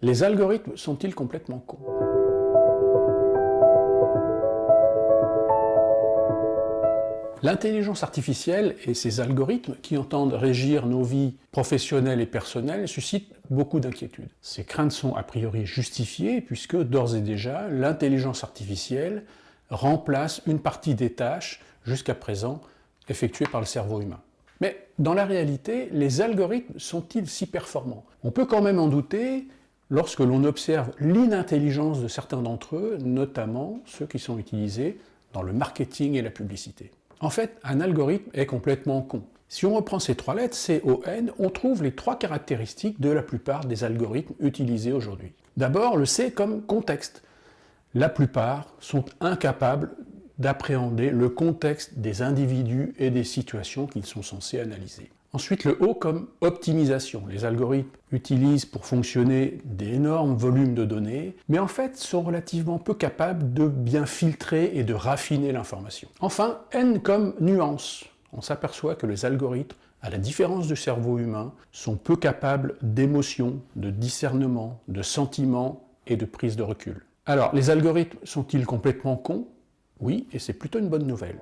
Les algorithmes sont-ils complètement cons? L'intelligence artificielle et ses algorithmes qui entendent régir nos vies professionnelles et personnelles suscitent beaucoup d'inquiétudes. Ces craintes sont a priori justifiées puisque d'ores et déjà l'intelligence artificielle remplace une partie des tâches jusqu'à présent effectuées par le cerveau humain. Mais dans la réalité, les algorithmes sont-ils si performants? On peut quand même en douter lorsque l'on observe l'inintelligence de certains d'entre eux, notamment ceux qui sont utilisés dans le marketing et la publicité. En fait, un algorithme est complètement con. Si on reprend ces trois lettres, C-O-N, on trouve les trois caractéristiques de la plupart des algorithmes utilisés aujourd'hui. D'abord, le C comme contexte. La plupart sont incapables d'appréhender le contexte des individus et des situations qu'ils sont censés analyser. Ensuite, le O comme optimisation. Les algorithmes utilisent pour fonctionner d'énormes volumes de données, mais en fait sont relativement peu capables de bien filtrer et de raffiner l'information. Enfin, N comme nuance. On s'aperçoit que les algorithmes, à la différence du cerveau humain, sont peu capables d'émotion, de discernement, de sentiment et de prise de recul. Alors, les algorithmes sont-ils complètement cons? Oui, et c'est plutôt une bonne nouvelle.